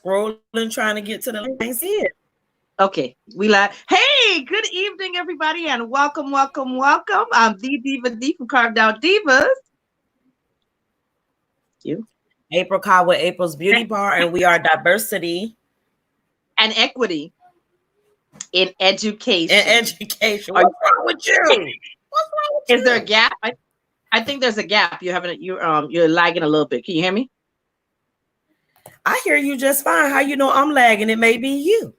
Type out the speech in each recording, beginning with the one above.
scrolling trying to get to the link. I see it. Okay, we live. Hey, good evening, everybody, and welcome, welcome, welcome. I'm the Diva D from Carved Out Divas. You, April Call with April's Beauty Bar, and we are Diversity and Equity in Education. Education. What's wrong with you? What's wrong with Is there a gap? I think there's a gap. You're lagging a little bit. Can you hear me? I hear you just fine. How you know I'm lagging? It may be you.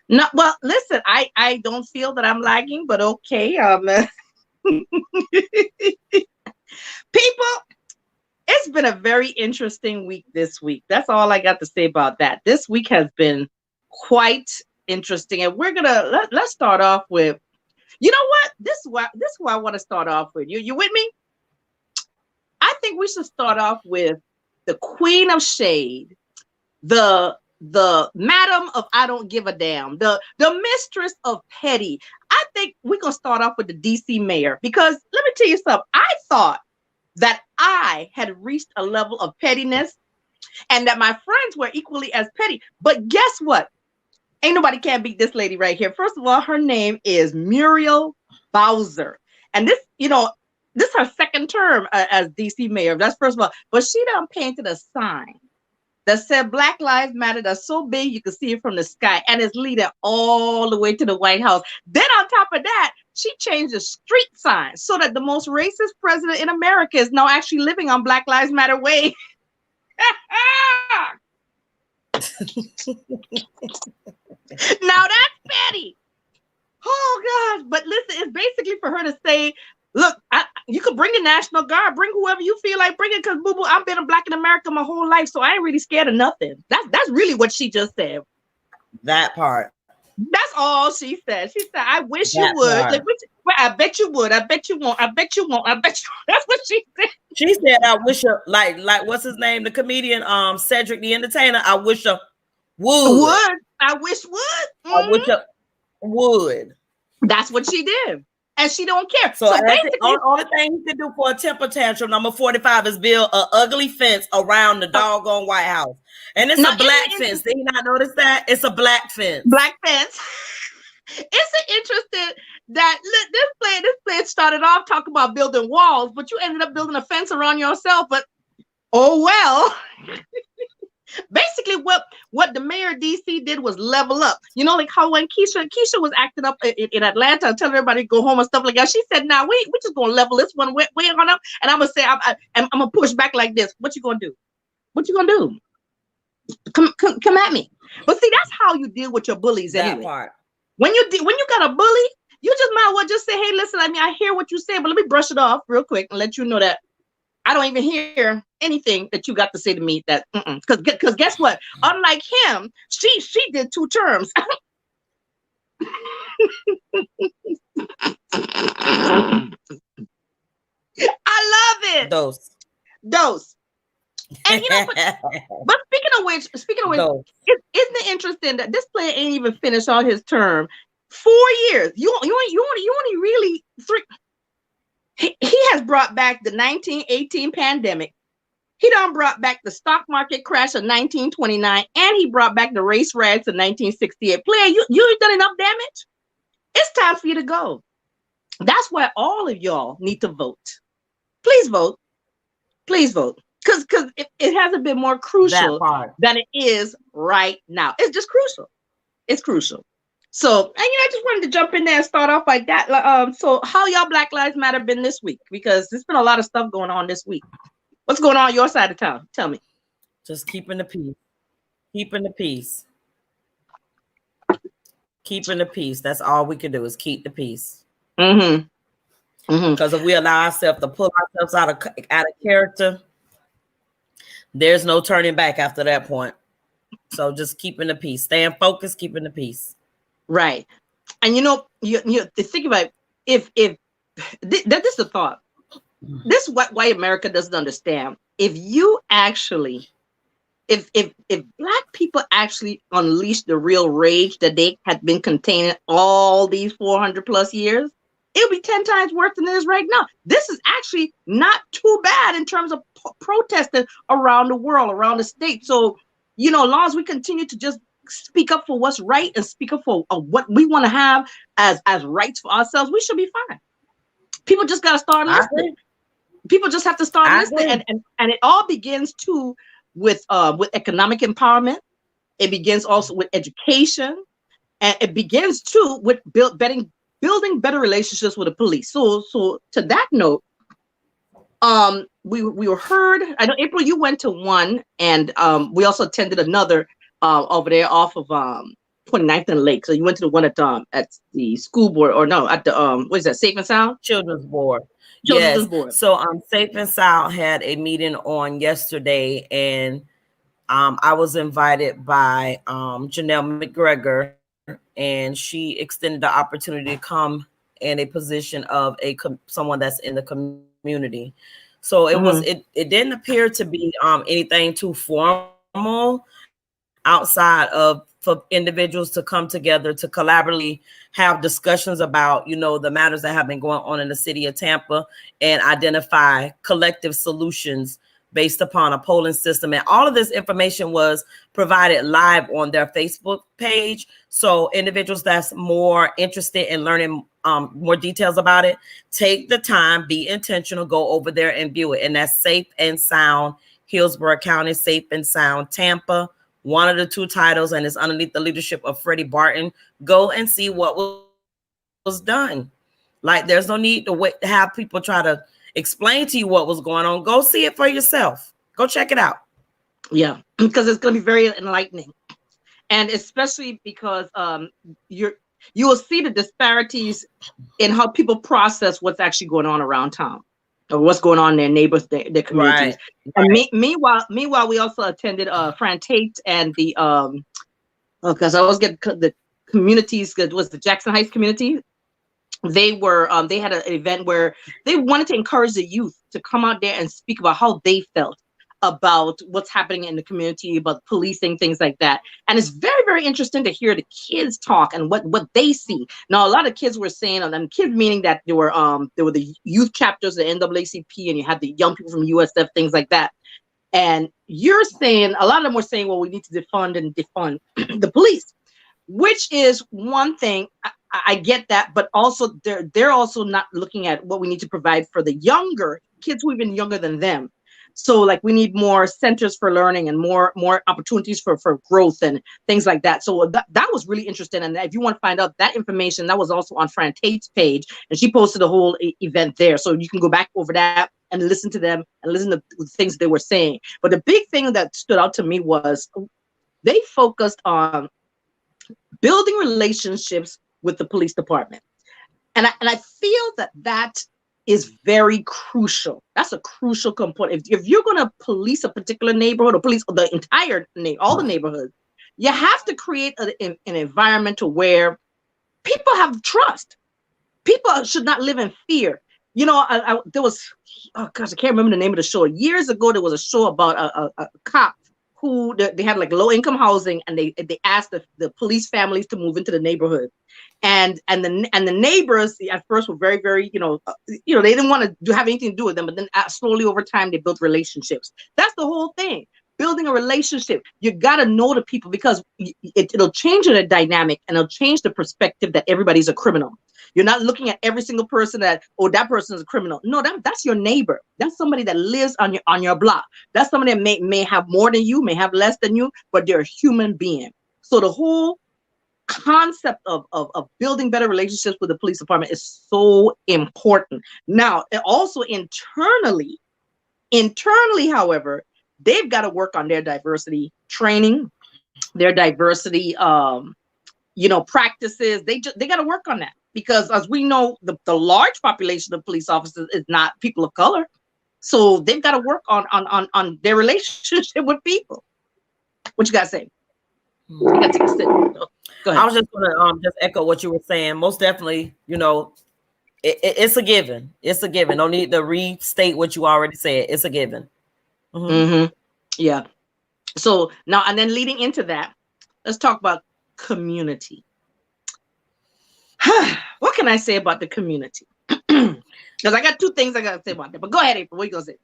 No, well, listen, I don't feel that I'm lagging, but okay. People, it's been a very interesting week this week. That's all I got to say about that. This week has been quite interesting, and we're gonna let's start off with, you know what? This is what I want to start off with. You with me? I think we should start off with the Queen of Shade, the Madam of I don't give a damn, the Mistress of Petty. I think we're gonna start off with the DC mayor, because let me tell you something. I thought that I had reached a level of pettiness and that my friends were equally as petty. But guess what? Ain't nobody can beat this lady right here. First of all, her name is Muriel Bowser. And this is her second term as DC mayor. That's first of all. But she done painted a sign that said Black Lives Matter, that's so big you can see it from the sky, and it's leading all the way to the White House. Then on top of that, she changed the street sign so that the most racist president in America is now actually living on Black Lives Matter way. Now that's petty. Oh gosh. But listen, it's basically for her to say, look, you could bring the National Guard, bring whoever you feel like bringing, because boo-boo, I've been a Black in America my whole life, so I ain't really scared of nothing. That's really what she just said. That part. That's all she said. She said, I wish you would. Like, I bet you would. I bet you won't. I bet you won't. I bet you. That's what she said. She said, I wish you, like what's his name? The comedian, Cedric the Entertainer. I wish you would. I wish would. Mm-hmm. I wish you would. That's what she did. And she don't care. So basically, the only thing you can do for a temper tantrum, number 45, is build an ugly fence around the doggone White House. And it's a black fence. Did you not notice that? It's a black fence. Black fence. It's interesting that this plan started off talking about building walls, but you ended up building a fence around yourself. But oh well. Basically, what the mayor of DC did was level up. You know, like how when Keisha was acting up in Atlanta, telling everybody to go home and stuff like that. She said, "Now we're just gonna level this one way on up." And I'm gonna say, I'm gonna push back like this. What you gonna do? What you gonna do? Come at me. But see, that's how you deal with your bullies anyway. That part. When you got a bully, you just might as well just say, "Hey, listen, I hear what you say, but let me brush it off real quick and let you know that I don't even hear anything that you got to say to me." That because guess what? Unlike him, she did 2 terms. I love it. Those. And you know, but speaking of which, isn't it interesting that this player ain't even finished all his term? 4 years. You only really 3. He has brought back the 1918 pandemic. He done brought back the stock market crash of 1929, and he brought back the race riots of 1968. Player, you ain't done enough damage. It's time for you to go. That's why all of y'all need to vote. Please vote. Please vote. Because it hasn't been more crucial than it is right now. It's just crucial. It's crucial. So, and I just wanted to jump in there and start off like that. So how y'all Black Lives Matter been this week? Because there's been a lot of stuff going on this week. What's going on your side of town? Tell me. Just keeping the peace. Keeping the peace. Keeping the peace. That's all we can do is keep the peace. Because if we allow ourselves to pull ourselves out of character, there's no turning back after that point. So just keeping the peace, staying focused, keeping the peace. Right. And you think about if this is a thought. This is why America doesn't understand. If Black people actually unleashed the real rage that they had been containing all these 400 plus years, it would be 10 times worse than it is right now. This is actually not too bad in terms of protesting around the world, around the state. So, as long as we continue to just speak up for what's right and speak up for what we want to have as rights for ourselves, we should be fine. People just got to start listening. People just have to start listening, and it all begins too with economic empowerment. It begins also with education, and it begins too with building better relationships with the police. So to that note, we were heard. I know, April, you went to one, and we also attended another over there off of 29th and Lake. So you went to the one at the school board, or no, at the what is that, Safe and Sound? Children's Board. Children's Board. So Safe and Sound had a meeting on yesterday, and I was invited by Janelle McGregor, and she extended the opportunity to come in a position of someone that's in the community. So it was it didn't appear to be anything too formal outside of for individuals to come together to collaboratively have discussions about, the matters that have been going on in the city of Tampa and identify collective solutions based upon a polling system. And all of this information was provided live on their Facebook page. So individuals that's more interested in learning more details about it, take the time, be intentional, go over there and view it. And that's Safe and Sound, Hillsborough County, Safe and Sound, Tampa. One of the two titles, and it's underneath the leadership of Freddie Barton. Go and see what was done. Like, there's no need to wait to have people try to explain to you what was going on. Go see it for yourself. Go check it out. Yeah, because it's going to be very enlightening, and especially because you will see the disparities in how people process what's actually going on around town, or what's going on in their neighbors, their communities. Right. And meanwhile, we also attended Fran Tate and the because I always get the communities. It was the Jackson Heights community. They had an event where they wanted to encourage the youth to come out there and speak about how they felt about what's happening in the community, about policing, things like that. And it's very, very interesting to hear the kids talk and what they see. Now, a lot of kids were saying, and kids meaning that there were the youth chapters, the NAACP, and you had the young people from USF, things like that. And you're saying, a lot of them were saying, well, we need to defund the police, which is one thing. I get that, but also they're also not looking at what we need to provide for the younger kids who are even younger than them. So like we need more centers for learning and more opportunities for growth and things like that. So that was really interesting. And if you want to find out that information, that was also on Fran Tate's page, and she posted a whole event there. So you can go back over that and listen to them and listen to the things they were saying. But the big thing that stood out to me was they focused on building relationships with the police department. And I feel that is very crucial. That's a crucial component. If you're going to police a particular neighborhood or police the entire all the neighborhoods, you have to create an environment where people have trust. People should not live in fear. There was, oh gosh, I can't remember the name of the show. Years ago, there was a show about a cop who they had like low income housing, and they asked the police families to move into the neighborhood. And the neighbors at first were very, very, they didn't want to have anything to do with them. But then slowly over time, they built relationships. That's the whole thing. Building a relationship. You got to know the people, because it'll change the dynamic, and it'll change the perspective that everybody's a criminal. You're not looking at every single person that person is a criminal. No, that's your neighbor. That's somebody that lives on your block. That's somebody that may have more than you, may have less than you, but they're a human being. So the whole concept of building better relationships with the police department is so important. Now, also internally, however, they've got to work on their diversity training, their diversity, practices. They got to work on that, because as we know, the large population of police officers is not people of color. So they've got to work on their relationship with people. What you got to say? You got to take a sit. Go ahead. I was just going to just echo what you were saying. Most definitely, it's a given. It's a given. No need to restate what you already said. It's a given. Yeah. So now, and then leading into that, let's talk about community. What can I say about the community? Because I got two things I got to say about that. But go ahead, April. What are you going to say?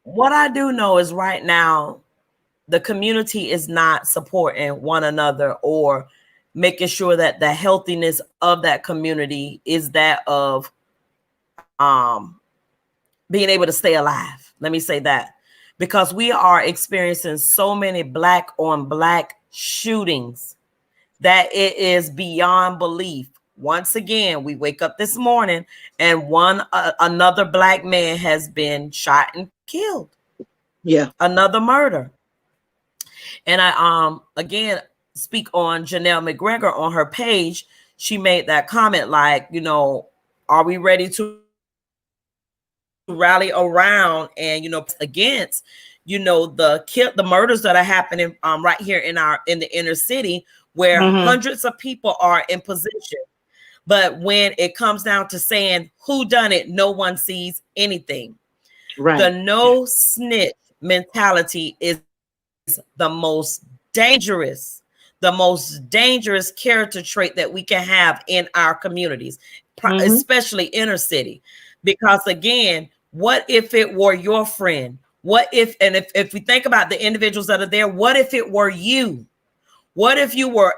what I do know is right now the community is not supporting one another or making sure that the healthiness of that community is that of being able to stay alive. Let me say that, because we are experiencing so many black on black shootings that it is beyond belief. Once again, we wake up this morning and another black man has been shot and killed. Yeah. Another murder. And I again speak on Janelle McGregor on her page. She made that comment like, are we ready to rally around and against, the murders that are happening right here in the inner city, where Mm-hmm. hundreds of people are in position. But when it comes down to saying who done it, no one sees anything. The Right. no snitch mentality is dangerous, the most dangerous character trait that we can have in our communities, Mm-hmm. especially inner city. Because again, what if it were your friend? What if, and if we think about the individuals that are there, what if it were you? What if your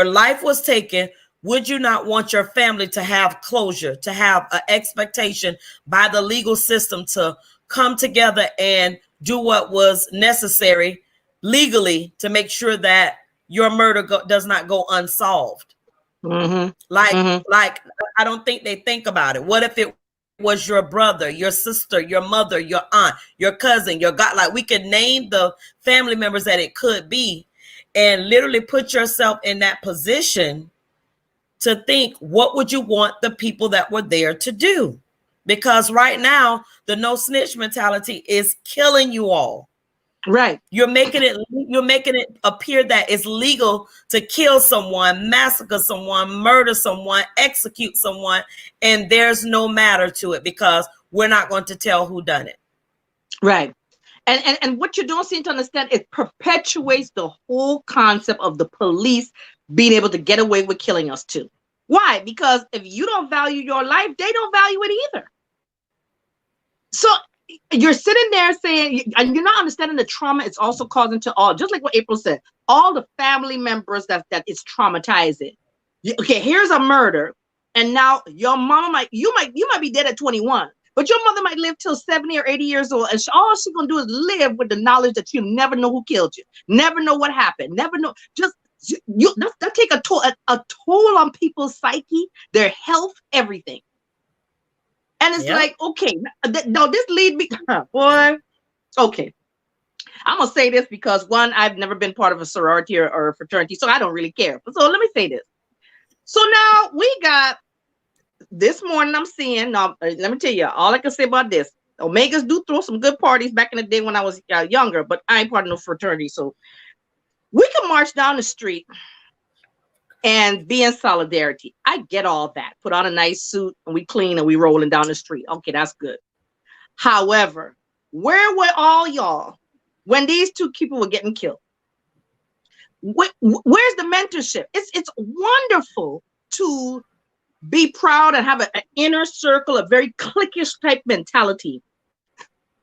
life was taken? Would you not want your family to have closure, to have an expectation by the legal system to come together and do what was necessary legally to make sure that your murder does not go unsolved? Mm-hmm. Like, Mm-hmm. like I don't think they think about it. What if it was your brother, your sister, your mother, your aunt, your cousin, your god? Like, we could name the family members that it could be, and literally put yourself in that position to think, what would you want the people that were there to do? Because right now, the no snitch mentality is killing you all. Right. You're making it appear that it's legal to kill someone, massacre someone, murder someone, execute someone, and there's no matter to it because we're not going to tell who done it. Right. And what you don't seem to understand, it perpetuates the whole concept of the police being able to get away with killing us too. Why? Because if you don't value your life, they don't value it either. So you're sitting there saying, and you're not understanding the trauma it's also causing to all, just like what April said, all the family members that it's traumatizing. Okay, here's a murder, and now your mama you might be dead at 21, but your mother might live till 70 or 80 years old, and all she's gonna do is live with the knowledge that you never know who killed you, never know what happened, never know. Just that take a toll on people's psyche, their health, everything. And it's Yep. like, okay, no, this lead me, boy. Okay, I'm gonna say this because one, I've never been part of a sorority or a fraternity, so I don't really care. So let me say this. So now we got this morning. I'm seeing now. Let me tell you, all I can say about this: Omegas do throw some good parties back in the day when I was younger, but I ain't part of no fraternity, so we can march down the street and be in solidarity. I get all that. Put on a nice suit and we clean and we rolling down the street. Okay, that's good. However, where were all y'all when these two people were getting killed? Where's the mentorship? It's wonderful to be proud and have an inner circle, a very cliquish type mentality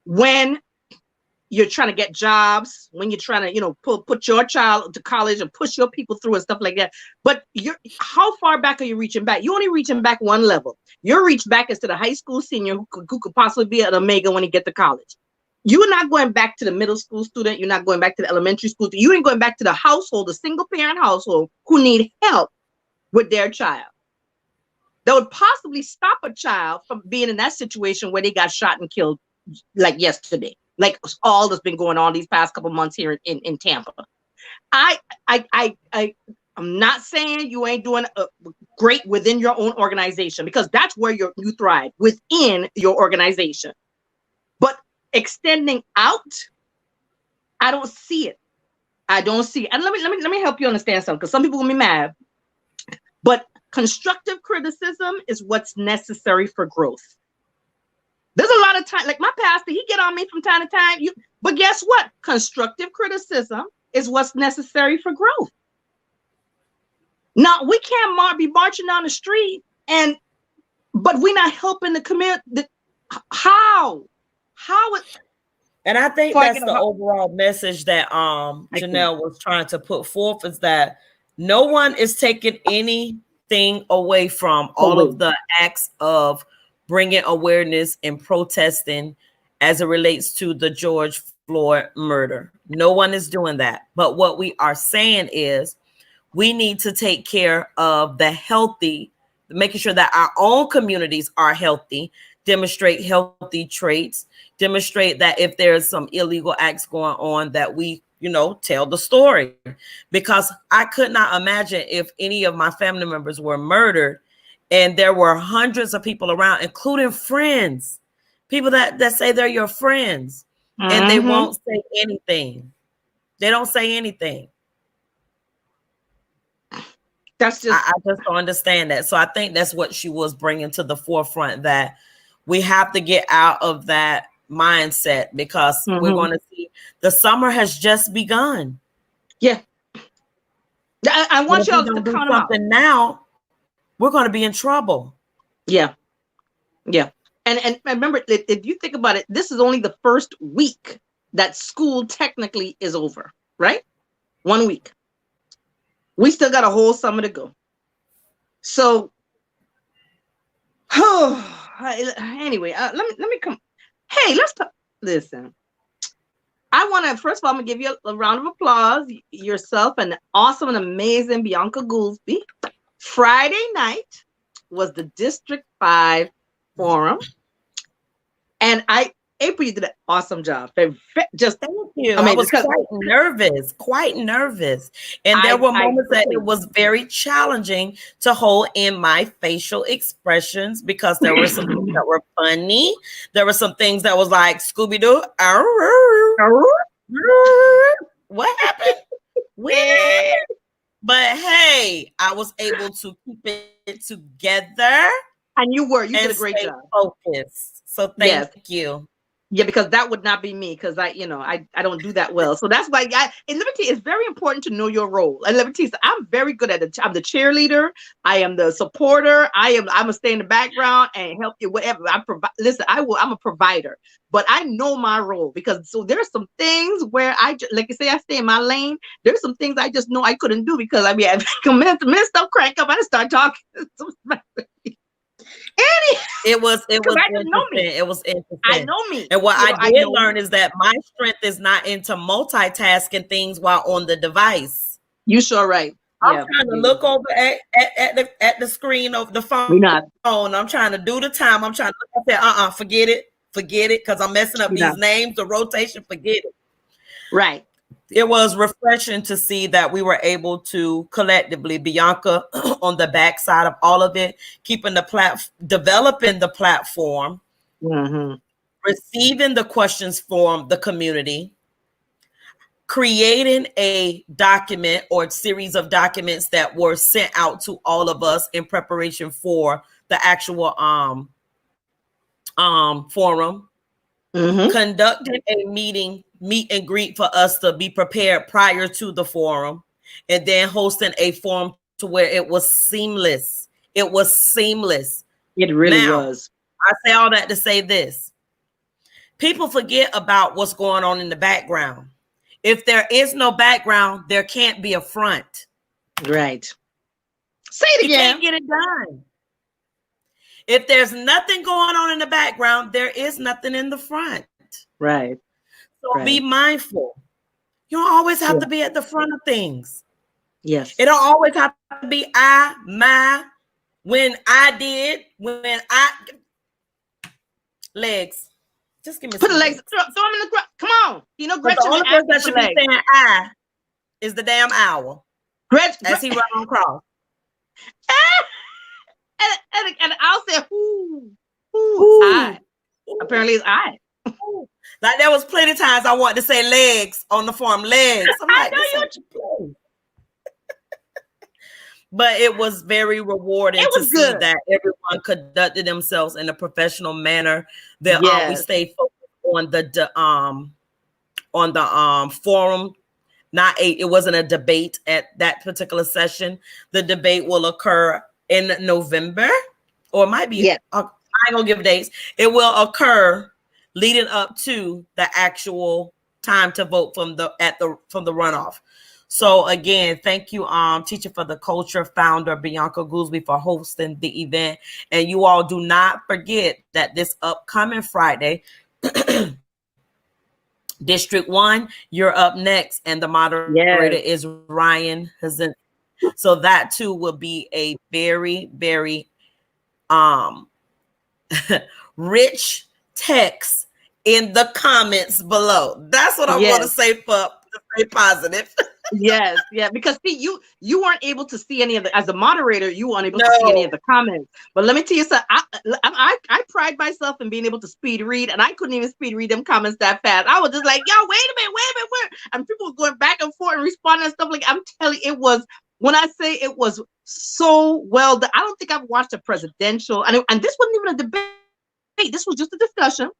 when you're trying to get jobs, when you're trying to, put your child to college and push your people through and stuff like that. But how far back are you reaching back? You're only reaching back one level. Your reach back is to the high school senior who could possibly be an Omega when he get to college. You're not going back to the middle school student. You're not going back to the elementary school. You ain't going back to the household, the single parent household who need help with their child. That would possibly stop a child from being in that situation where they got shot and killed like yesterday, like all that's been going on these past couple months here in Tampa. I'm not saying you ain't doing great within your own organization, because that's where you thrive, within your organization. But extending out, I don't see it. I don't see it. And let me help you understand something, because some people will be mad. But constructive criticism is what's necessary for growth. There's a lot of time, like my pastor, he get on me from time to time. But guess what? Constructive criticism is what's necessary for growth. Now, we can't be marching down the street but we're not helping the community. How? And I think Before I that's get the a, overall message that I think. Janelle was trying to put forth, is that no one is taking anything away from Oh all of wait. the acts of bringing awareness and protesting as it relates to the George Floyd murder. No one is doing that. But what we are saying is we need to take care of the healthy, making sure that our own communities are healthy, demonstrate healthy traits, demonstrate that if there's some illegal acts going on, that we, tell the story. Because I could not imagine if any of my family members were murdered and there were hundreds of people around, including friends, people that say they're your friends, and they Mm-hmm. won't say anything. They don't say anything. That's just. I just don't understand that. So I think that's what she was bringing to the forefront, that we have to get out of that mindset, because we're Mm-hmm. going to see the summer has just begun. Yeah. I And want if we y'all to don't do count them out. something now, we're going to be in trouble. Yeah. Yeah. And remember, if you think about it, this is only the first week that school technically is over, right? 1 week. We still got a whole summer to go. So, anyway, let me come. Hey, let's talk. Listen, I want to, first of all, I'm gonna give you a round of applause. Yourself and awesome and amazing Bianca Goolsby. Friday night was the District 5 forum. And April, you did an awesome job. Just Thank you. I amazing. was Because quite nervous. And there were I moments that it was very challenging to hold in my facial expressions, because there were some things that were funny. There were some things that was like Scooby-Doo. What happened? What happened? But hey, I was able to keep it together and you and did a great stay job. focused. So thank Yes. you. Yeah, because that would not be me, because I don't do that well. So that's why and let me tell you, it's very important to know your role. And let me tell you, I'm very good at it. I'm the cheerleader. I am the supporter. I'm gonna stay in the background and help you, whatever. I provide. Listen, I'm a provider, but I know my role, because so there's some things where like you say, I stay in my lane. There's some things I just know I couldn't do, because I mean, minute stuff crank up, I just start talking. It was Because I just know interesting. me. It was I interesting. know me. And what I I did know learn me. is that my strength is not into multitasking things while on the device. You sure right. I'm Yeah. trying to look over at the screen of the We're phone. not. I'm trying to do the time. I'm trying to look. I said, forget it, because I'm messing up We're these not. names, the rotation, forget it. Right. It was refreshing to see that we were able to collectively, Bianca on the backside of all of it, keeping developing the platform, Mm-hmm. receiving the questions from the community, creating a document or a series of documents that were sent out to all of us in preparation for the actual forum, Mm-hmm. conducting a meet and greet for us to be prepared prior to the forum, and then hosting a forum to where it was seamless. It was seamless. It really Now, was. I say all that to say this. People forget about what's going on in the background. If there is no background, there can't be a front. Right. Say it You again. can't get it done. If there's nothing going on in the background, there is nothing in the front. Right. So be Right. mindful. You don't always have Yeah. to be at the front of things. Yes. It don't always have to be I, my, when I did, when I legs. Just give me Put some the legs. legs. Throw them in the ground. Come on. You know, But the Gretchen been only person asking that for should be legs. saying I is the damn owl as he run on cross. And I'll say, who? Ooh. I. Apparently it's I. Like there was plenty of times I wanted to say legs on the farm, legs. I'm I like, know this you. ain't the place. But it was very rewarding It to was see good. that everyone conducted themselves in a professional manner. That we Yes. stayed focused on the forum. It wasn't a debate at that particular session. The debate will occur in November, or it might be. Yeah. I ain't gonna give dates. It will occur leading up to the actual time to vote from the runoff. So again, thank you, Teacher for the Culture founder Bianca Goolsby for hosting the event. And you all do not forget that this upcoming Friday, District 1, you're up next, and the moderator Yes. is Ryan Hazen. So that too will be a very, very rich text in the comments below. That's what I want to Yes. say to stay positive. Yes, yeah, because see, you weren't able to see any of the, as a moderator, you weren't able to see any of No. the comments. But let me tell you something. I pride myself in being able to speed read, and I couldn't even speed read them comments that fast. I was just like, yo, wait a minute, where? And people were going back and forth and responding and stuff. Like, I'm telling you, it was, when I say it was so well done. I don't think I've watched a presidential, and this wasn't even a debate. This was just a discussion.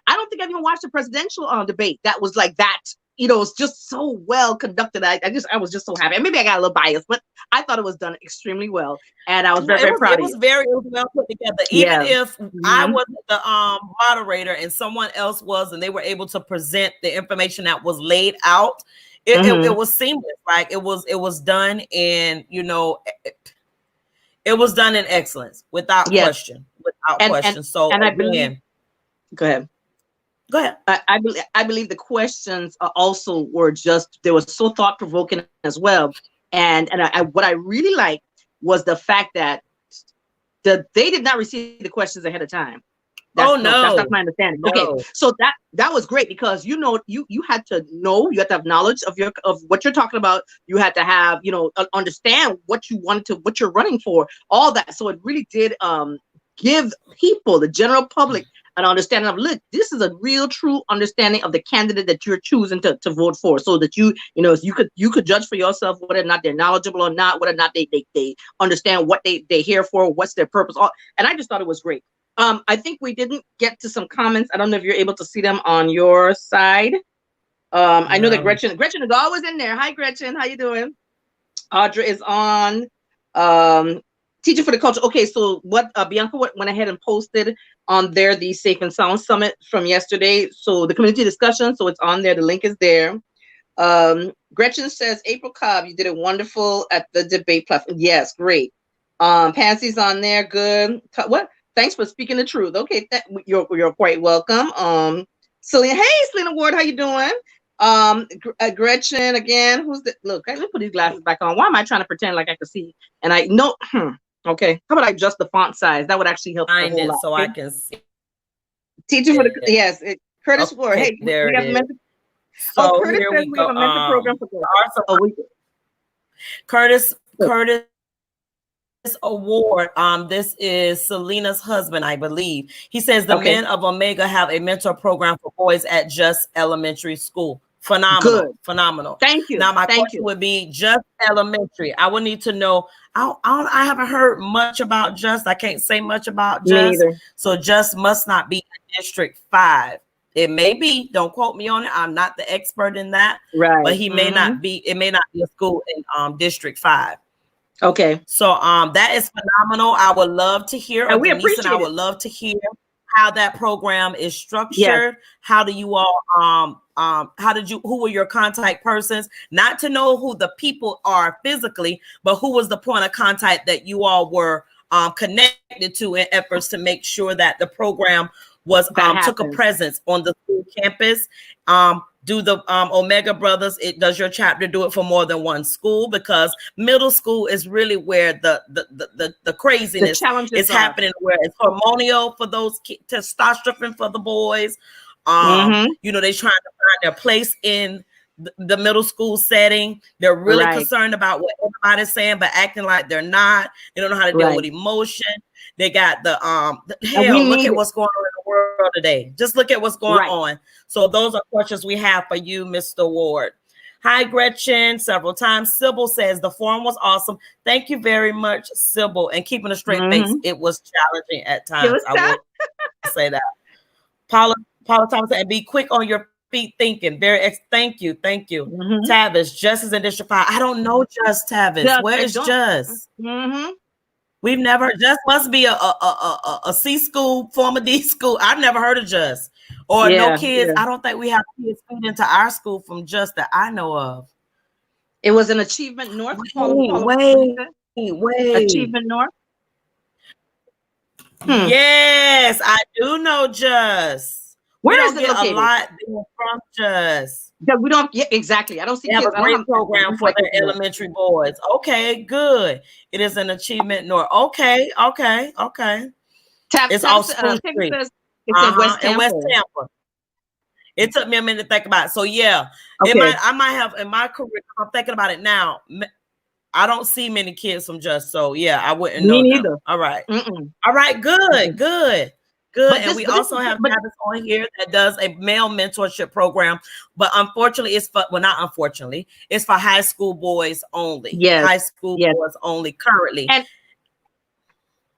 I don't think I've even watched a presidential debate that was like that. It's just so well conducted. I was just so happy. And maybe I got a little biased, but I thought it was done extremely well. And I was very, very proud of you. It was well put together. Even if I wasn't the moderator and someone else was, and they were able to present the information that was laid out, it was seamless. Like it was done in, it was done in excellence, without question. Without question. So and I believe, go ahead. Go ahead. I believe the questions also were just, they were so thought provoking as well. And what I really liked was the fact that they did not receive the questions ahead of time. That's not my understanding. No. Okay, so that was great, because you had to know, you had to have knowledge of what you're talking about. You had to have understand what you wanted to, what you're running for, all that. So it really did give people, the general public, an understanding of, look, this is a real true understanding of the candidate that you're choosing to vote for, so that you could judge for yourself whether or not they're knowledgeable or not, whether or not they understand what they're here for, what's their purpose. And I just thought it was great. I think we didn't get to some comments. I don't know if you're able to see them on your side. I know that Gretchen is always in there. Hi, Gretchen. How you doing? Audra is on. Teacher for the Culture. Okay, so what Bianca went ahead and posted on there, the Safe and Sound Summit from yesterday. So the community discussion, so it's on there. The link is there. Gretchen says, April Cobb, you did it wonderful at the debate platform. Yes, great. Pansy's on there. Good. What? Thanks for speaking the truth. Okay, you're quite welcome. Selena, hey, Selena Ward, how you doing? Gretchen again. Who's the look? Let me put these glasses back on. Why am I trying to pretend like I can see? And I know. Okay, how about I adjust the font size? That would actually help a whole lot. So I can see. Teaching for the Curtis Ward. Hey, there we have a mentor. So Curtis here says we we have a mentor program for Curtis award. This is Selena's husband, I believe. He says the men of Omega have a mentor program for boys at Just Elementary School. Phenomenal. Good. Phenomenal. Thank you. Now my question would be, Just Elementary. I would need to know. I haven't heard much about Just. I can't say much about Just. So Just must not be in District 5. It may be. Don't quote me on it. I'm not the expert in that. Right. But he may not be. It may not be a school in District 5. Okay. So that is phenomenal. I would love to hear. And we appreciate it. I would love to hear how that program is structured. Yes. How do you all who were your contact persons? Not to know who the people are physically, but who was the point of contact that you all were connected to in efforts to make sure that the program was took a presence on the school campus. Do the Omega Brothers, does your chapter do it for more than one school? Because middle school is really where the craziness is happening, where it's hormonal for those kids, testosterone for the boys. They're trying to find their place in the middle school setting. They're really concerned about what everybody's saying, but acting like they're not. They don't know how to deal with emotion. They got look at what's going on in the world today. Just look at what's going on. So those are questions we have for you, Mr. Ward. Hi, Gretchen, several times. Sybil says the forum was awesome. Thank you very much, Sybil. And keeping a straight face, it was challenging at times. I will say that. Paula Thomas, and be quick on your feet thinking. Thank you. Tavis, Just is in District 5. I don't know Just, Tavis. Where is Just? We've never. Just must be a C school, former D school. I've never heard of Just. Or no Yeah, kids. yeah. I don't think we have kids feed into our school from just that I know of. It was an Achievement North. Wait, What you said? wait, wait. Achievement North. Hmm. Yes, I do know Just. We Where is don't it get a located? lot there from Just. That we don't. Yeah, exactly. I don't see They have kids. a I don't great have program for my their kids there. elementary boys. Okay, good. It is an achievement north. Okay, okay, okay. It's off Spruce Taylor Street. says it's in West In West Tampa. Tampa. It took me a minute to think about it. So yeah, Okay. I might have in my career, I'm thinking about it now. I don't see many kids from Just, so yeah, I wouldn't Me know them. neither. All right. Mm-mm. All right, good, Mm-mm. good, good. And we But this also is have but Travis on here that does a male mentorship program, but unfortunately, it's for well, not unfortunately, it's for high school boys only. yes, High school yes. boys only currently.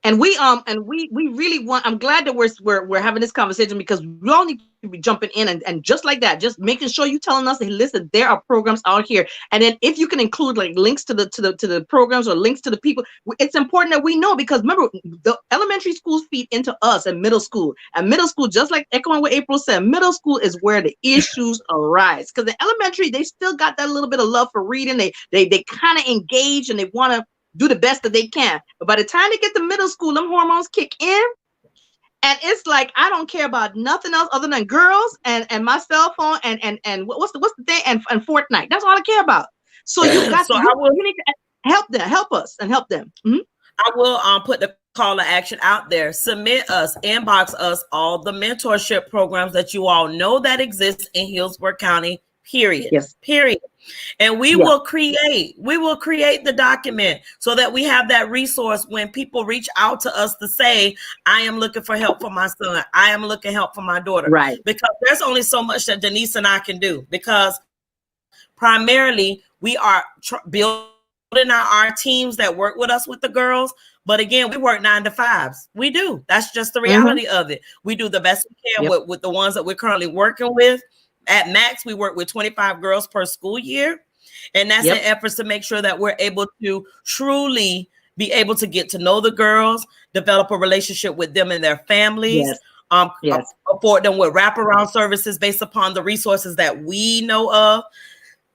And we really want. I'm glad that we're having this conversation because we all need to be jumping in and just like that, just making sure you telling us, hey, listen, there are programs out here, and then if you can include like links to the programs or links to the people, it's important that we know because remember the elementary schools feed into us and middle school, just like echoing what April said, middle school is where the issues arise because the elementary they still got that little bit of love for reading, they kind of engage and they want to do the best that they can. But by the time they get to middle school, them hormones kick in. And it's like I don't care about nothing else other than girls and my cell phone and what's the thing and Fortnite. That's all I care about. So you got So to you need to help us and help them. Mm-hmm. I will put the call to action out there. Submit us, inbox us all the mentorship programs that you all know that exist in Hillsborough County. Period. Yes. Period. And we Yeah. will create the document so that we have that resource when people reach out to us to say, I am looking for help for my son. I am looking help for my daughter. Right. Because there's only so much that Denise and I can do because primarily we are building our teams that work with us with the girls. But again, we work 9 to 5s. We do. That's just the reality of it. We do the best we can with the ones that we're currently working with. At max, we work with 25 girls per school year. And that's in efforts to make sure that we're able to truly be able to get to know the girls, develop a relationship with them and their families, afford them with wraparound services based upon the resources that we know of.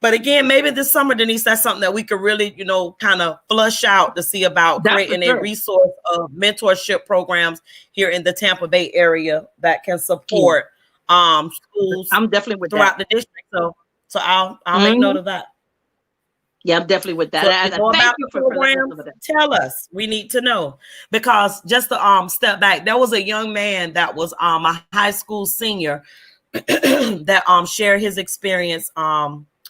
But again, maybe this summer, Denise, that's something that we could really, kind of flush out to see about creating a resource of mentorship programs here in the Tampa Bay area that can support schools I'm definitely with throughout that. the district. So I'll make note of that. Yeah, I'm definitely with that. So if you know Thank about you the for letting us program, know that. tell us. We need to know. Because just to step back, there was a young man that was a high school senior that shared his experience.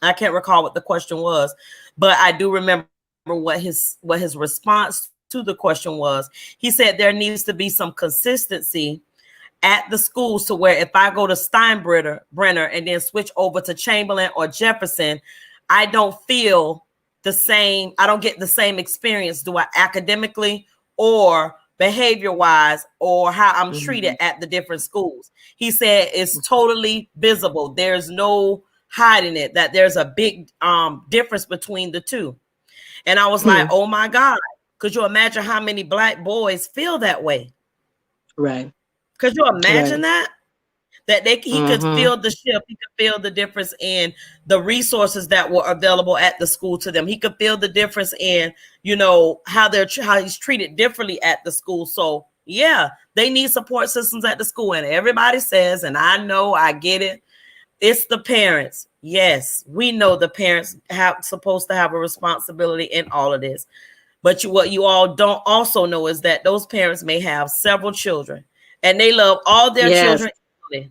I can't recall what the question was, but I do remember what his response to the question was. He said there needs to be some consistency at the schools to where if I go to Steinbrenner and then switch over to Chamberlain or Jefferson, I don't feel the same. I don't get the same experience, do I academically or behavior wise or how I'm treated at the different schools. He said it's totally visible. There's no hiding it, that there's a big difference between the two. And I was like, oh my God, could you imagine how many Black boys feel that way? Right. Could you imagine that? That he could feel the shift. He could feel the difference in the resources that were available at the school to them. He could feel the difference in, how he's treated differently at the school. So yeah, they need support systems at the school. And everybody says, and I know, I get it, it's the parents. Yes, we know the parents supposed to have a responsibility in all of this. But what you all don't also know is that those parents may have several children and they love all their children.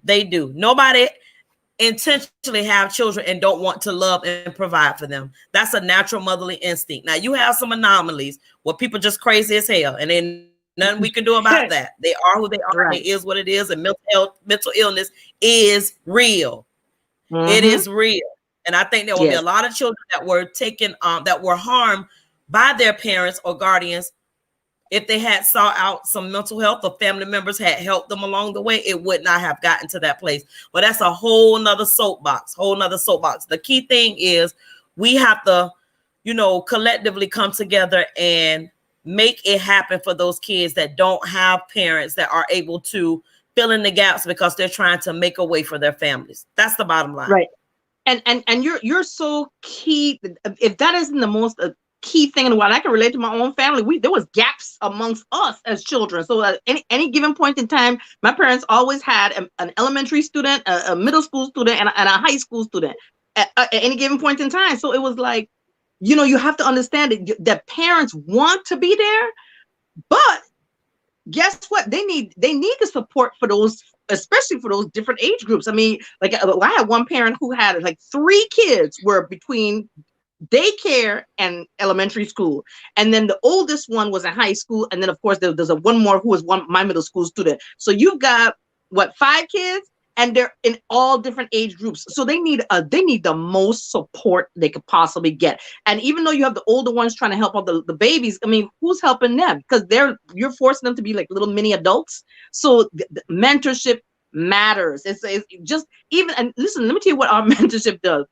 They do. Nobody intentionally have children and don't want to love and provide for them. That's a natural motherly instinct. Now you have some anomalies where people just crazy as hell and then nothing we can do about that. They are who they are. It is what it is. And mental illness is real. It is real. And I think there will be a lot of children that were taken, that were harmed by their parents or guardians. If they had sought out some mental health or family members had helped them along the way, it would not have gotten to that place. But that's a whole nother soapbox, The key thing is we have to, collectively come together and make it happen for those kids that don't have parents that are able to filling the gaps because they're trying to make a way for their families. That's the bottom line. Right. And you're so key. If that isn't the most key thing in the world, I can relate to my own family. There was gaps amongst us as children. So at any given point in time, my parents always had an elementary student, a middle school student, and a high school student at any given point in time. So it was like, you have to understand that parents want to be there, but guess what? They need the support for those, especially for those different age groups. I mean, like I had one parent who had like 3 kids were between daycare and elementary school, and then the oldest one was in high school, and then of course there's one more who was my middle school student. So you've got what, 5 kids, and they're in all different age groups. So they need the most support they could possibly get. And even though you have the older ones trying to help out the babies, I mean, who's helping them? Because you're forcing them to be like little mini adults. So the mentorship matters. It's just even, and listen, let me tell you what our mentorship does.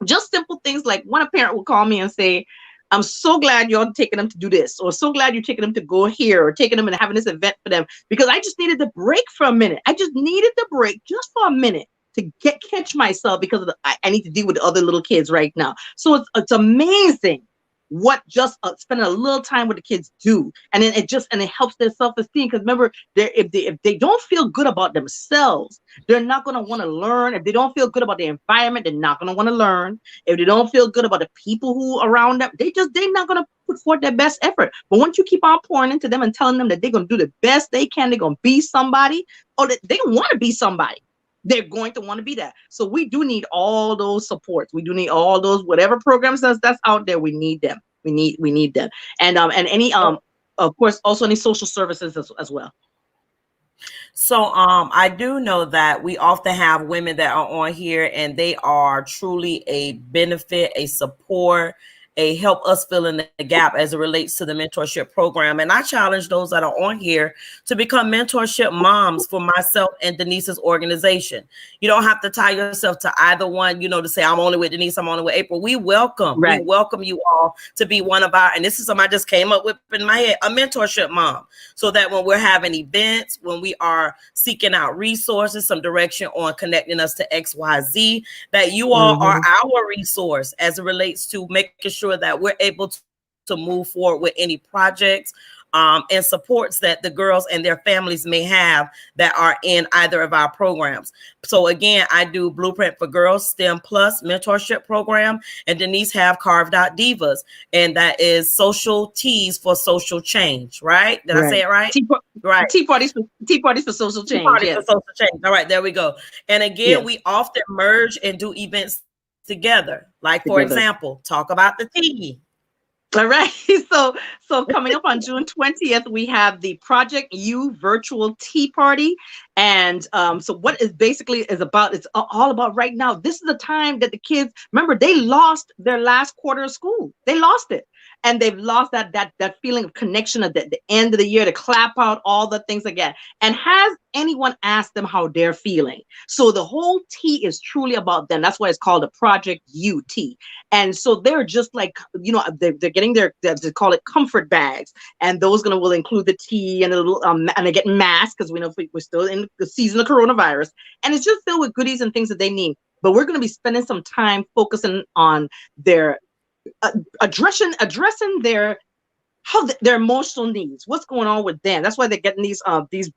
Just simple things like when a parent will call me and say, I'm so glad you're taking them to do this, or so glad you're taking them to go here, or taking them and having this event for them, because I just needed the break for a minute. I just needed the break just for a minute to catch myself, because I need to deal with the other little kids right now. So it's amazing what just spending a little time with the kids do, and then it helps their self-esteem. Because remember, if they don't feel good about themselves, they're not going to want to learn. If they don't feel good about the environment, they're not going to want to learn. If they don't feel good about the people who are around them, they're not going to put forth their best effort. But once you keep on pouring into them and telling them that they're going to do the best they can, they're going to be somebody, or that they want to be somebody, they're going to want to be that. So we do need all those supports. We do need all those, whatever programs that's out there. We need them. We need them. And any of course also any social services as well. So I do know that we often have women that are on here, and they are truly a benefit, a support, a help us fill in the gap as it relates to the mentorship program. And I challenge those that are on here to become mentorship moms for myself and Denise's organization. You don't have to tie yourself to either one, to say I'm only with Denise, I'm only with April. We welcome you all to be one of our, and this is something I just came up with in my head, a mentorship mom, so that when we're having events, when we are seeking out resources, some direction on connecting us to XYZ, that you all are our resource as it relates to making sure that we're able to move forward with any projects and supports that the girls and their families may have that are in either of our programs. So again, I do Blueprint for Girls STEM Plus mentorship program, and Denise have Carved Out Divas, and that is social teas for social change, right? Did I say it right? Right. Tea parties for social change. For social change. All right, there we go. And again, we often merge and do events together. Like, for example, talk about the tea. All right. So coming up on June 20th, we have the Project U virtual tea party. And so what is basically is about, it's all about right now. This is the time that the kids, remember, they lost their last quarter of school. They lost it. And they've lost that feeling of connection at the end of the year, to clap out all the things again. And has anyone asked them how they're feeling? So the whole tea is truly about them. That's why it's called a Project UT. And so they're just like, they're getting they call it comfort bags. And those will include the tea and a little, and they're getting masks, because we know we're still in the season of coronavirus. And it's just filled with goodies and things that they need. But we're going to be spending some time focusing on their addressing their emotional needs, what's going on with them. That's why they're getting these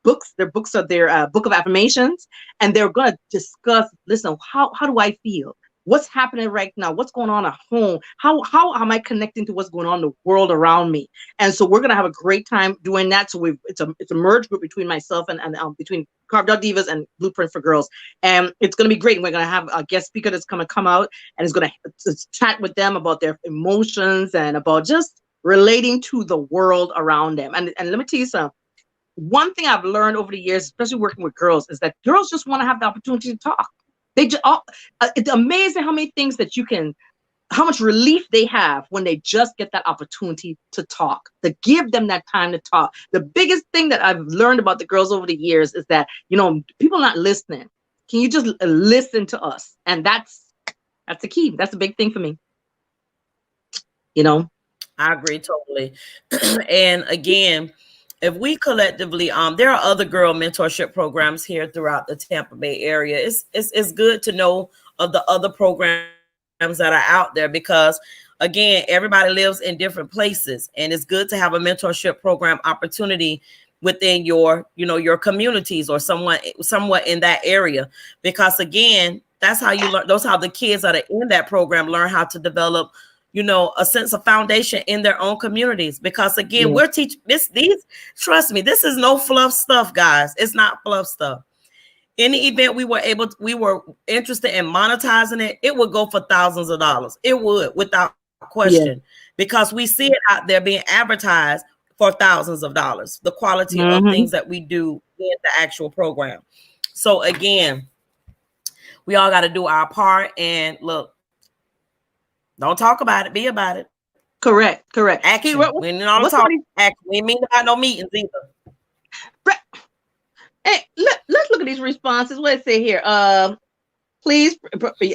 books. Their books are their book of affirmations, and they're going to discuss, listen, how do I feel? What's happening right now? What's going on at home? How am I connecting to what's going on in the world around me? And so we're going to have a great time doing that. So it's a merge group between myself and between Carved Out Divas and Blueprint for Girls. And it's going to be great. And we're going to have a guest speaker that's going to come out and is going to chat with them about their emotions and about just relating to the world around them. And let me tell you something. One thing I've learned over the years, especially working with girls, is that girls just want to have the opportunity to talk. They just, it's amazing how many things that how much relief they have when they just get that opportunity to talk, to give them that time to talk. The biggest thing that I've learned about the girls over the years is that, people are not listening. Can you just listen to us? And that's the key. That's a big thing for me. I agree totally. And again, if we collectively, there are other girl mentorship programs here throughout the Tampa Bay area. It's good to know of the other programs that are out there, because again, everybody lives in different places, and it's good to have a mentorship program opportunity within your communities, or somewhat in that area, because again, that's how you learn. Those how the kids that are in that program learn how to develop a sense of foundation in their own communities, because again, Yeah. we're teaching these trust me, this is no fluff stuff, guys. It's not fluff stuff. Any event we were interested in monetizing it, it would go for thousands of dollars. It would, without question, Yeah. because we see it out there being advertised for thousands of dollars, the quality of things Mm-hmm. that we do in the actual program. So again, we all got to do our part, and look, don't talk about it, be about it. Correct. Correct. Action. Hey, We ain't all what's talk. some of these? Action. We ain't mean about no meetings either. Hey, let's look at these responses. What does it say here? Please,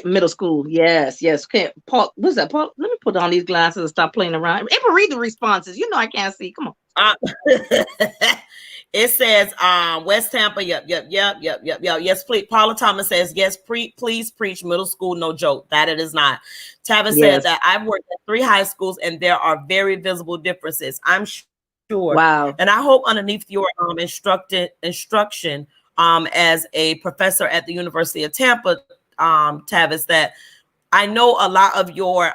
middle school. Yes, yes. Okay, Paul. What's that, Paul? Let me put on these glasses and stop playing around. April, read the responses. You know I can't see. Come on. Uh, it says West Tampa. Yep. Yes, please. Paula Thomas says yes. Please preach middle school. No joke. That it is not. Tavis said Yes. that I've worked at 3 high schools and there are very visible differences. I'm sure, and I Wow. hope underneath your instruction as a professor at the University of Tampa, Tavis, that I know a lot of your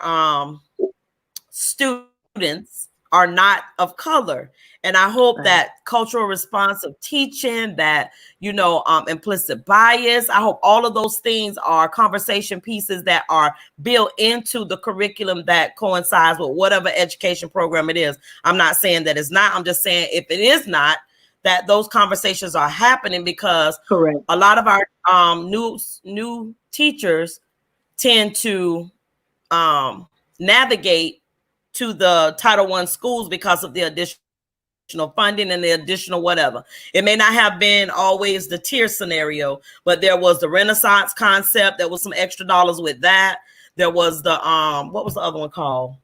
students are not of color, and I hope that Right. cultural responsive teaching, that implicit bias, I hope all of those things are conversation pieces that are built into the curriculum that coincides with whatever education program it is. I'm not saying that it's not. I'm just saying, if it is not, that those conversations are happening, because Correct. a lot of our new teachers tend to navigate to the Title I schools because of the additional funding and the additional whatever. It may not have been always the tier scenario, but there was the Renaissance concept. There was some extra dollars with that. There was the what was the other one called?